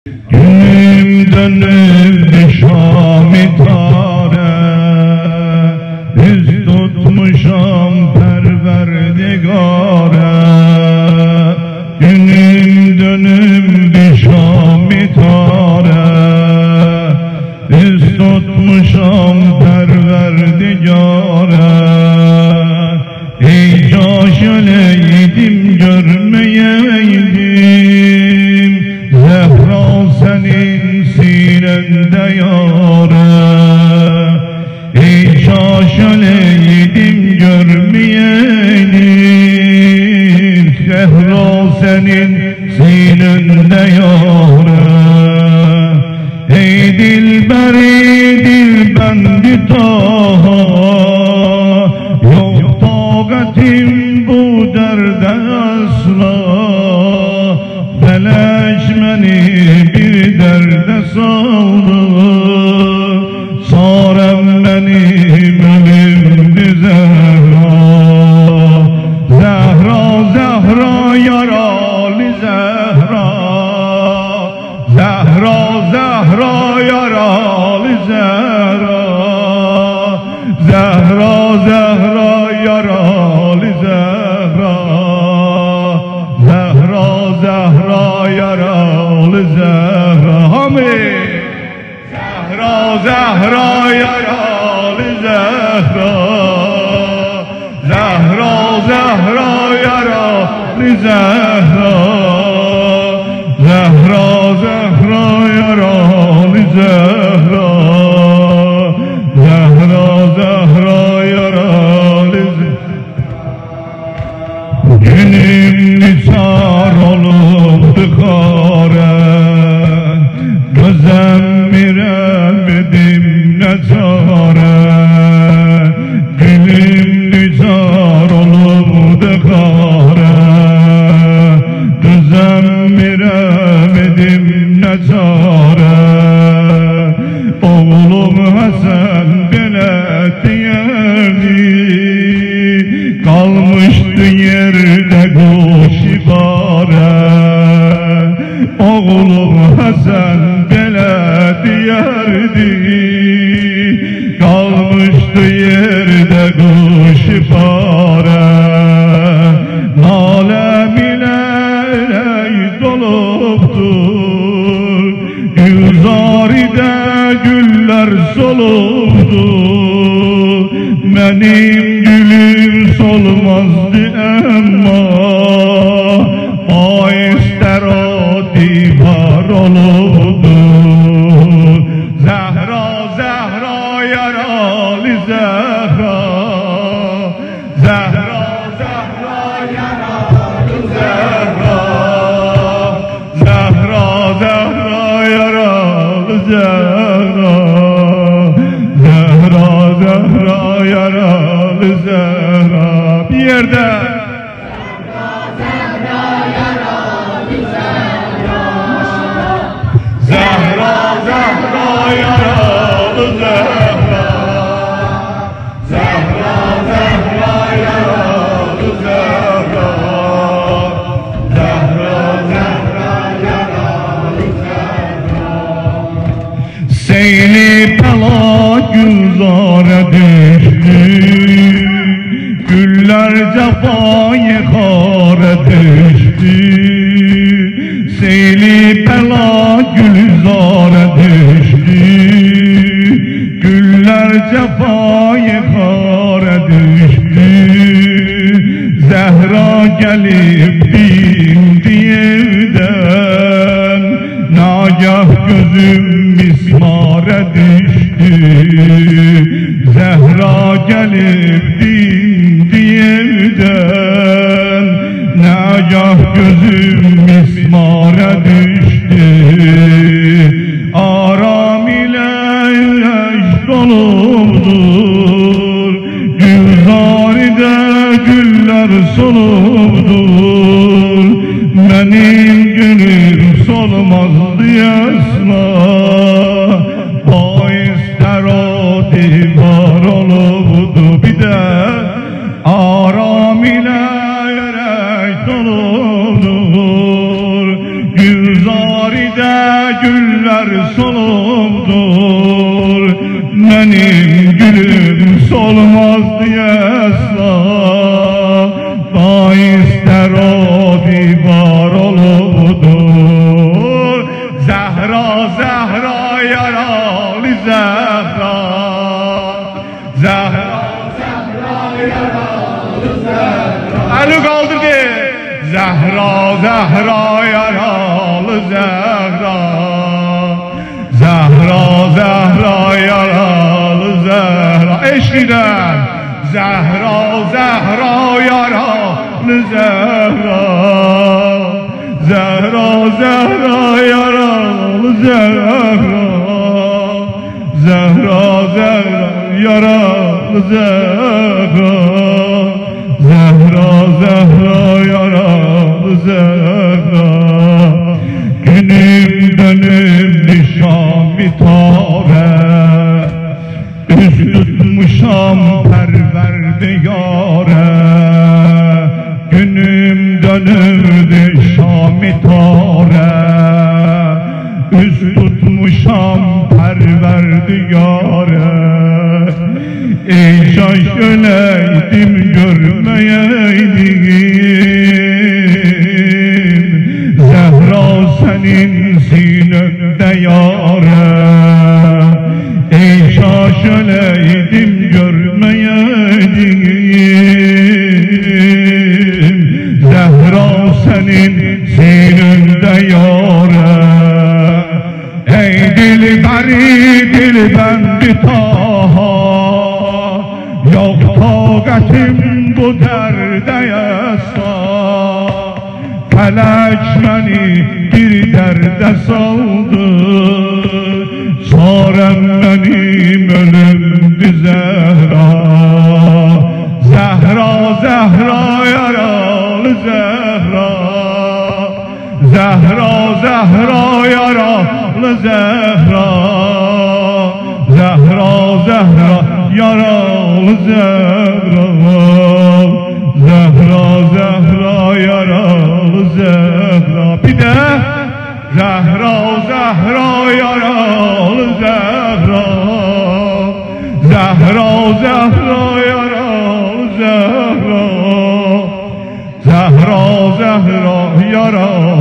Günüm dönüp Şam-ı tare, yüz tutmuşam Perverdigare. Günüm dönüp Şam-ı tare, yüz tutmuşam Perverdigare. Ey caşeleydim görmeyeydim, Zehra senin sinende yâre. Ey şaşeleydim görmeyeydim, Zehra senin sinende yâre. Ey dilberi dilbendi taha, yok takatim bu derde asla. Felek beni bir derde saldı, sarem benim ölümdü Zehra. Zehra, Zehra, yaralı Zehra. Zehra, Zehra, yaralı Zehra. Zehra, Zehra, yaralı Zehra. Zehra, Zehra, yaralı Zehra. Amin. Zehra, Zehra, yaralı Zehra. Zehra, Zehra, yaralı Zehra. Zehra, Zehra, yaralı Zehra. Zehra, Zehra, yaralı Zehra. Günüm nitsar olubdu kare, gözemedim ne çare. Günüm nitsar olubdu kare, gözemedim ne çare. Oğlum Hasan belə diyerdi, kalmıştı yerde kuş ibare. Oğlum Hasan belə diyerdi, kalmıştı yerde kuş ibare. Nalem ile doluptur, Gülzaride güller solupdu. Benim gülüm solmazdı emma, aister o divar olubdu. Zehra, Zehra, yaralı Zehra. Zehra, Zehra, yaralı Zehra. Zehra, Zehra, yaralı Zehra. Zehra, Zehra, yaralı Zehra. Bir yerde Zehra, yaralı Zehra. Zehra, Zehra, yaralı Zehra. Zehra, Zehra, yaralı Zehra. Zehra, Zehra, yaralı Zehra. Seyli pela gülzara düştü, güller cefayı kara düştü. Seyli pela gülzara düştü, güller cefayı kara düştü. Zehra gelip bindi evden, nagah gözüm mismara düştü. Zehra gelip dindi evden, nagah gözüm mismara düştü. Aram ile eş dolupdur, Gülzaride güller solupdur. Benim gülüm solmazdı asla, aister o divar olubdu. Bir de aram ile yürek doludur, Gülzaride güller solubdur, benim gülüm solmaz diye asla. Da ister o divar oludur, Zehra, Zehra, yaralı Zehra. Zehra, Zehra, yaralı Zehra. Eli kaldırdı. Zehra, Zehra, yaralı Zehra. Zehra, Zehra, yaralı Zehra. Eşkiden. Zehra, Zehra, yaralı Zehra. Zehra, Zehra, yaralı Zehra. Zehra, Zehra, yaralı Zehra. Zehra, Zehra, yaralı Zehra. Günüm dönüm nişan-ı tare, üst tutmuşam perverdegare. Günüm dönürdü Şam-ı tare, üst tutmuşam perverdegare. Ey şaş öleydim görmeyeydim, Zehra senin sinende yâre. Ey şaş öleydim görmeyeydim, Zehra senin sinende yâre. Ey dilberi dilbendi taha, yok taqətim bu dərdə yəsa. Fələk məni bir dərdə saldı, çarəm mənim ölümdü Zəhra. Zəhra, Zəhra, yaralı Zəhra. Zəhra, Zəhra, yaralı Zəhra. Zəhra, Zəhra, yaralı Zəhra. Zəhra, Zəhra, yaralı Zəhra. Bir de Zəhra, Zəhra, yaralı Zəhra. Zəhra, Zəhra, yaralı Zəhra. Zəhra, Zəhra, yaralı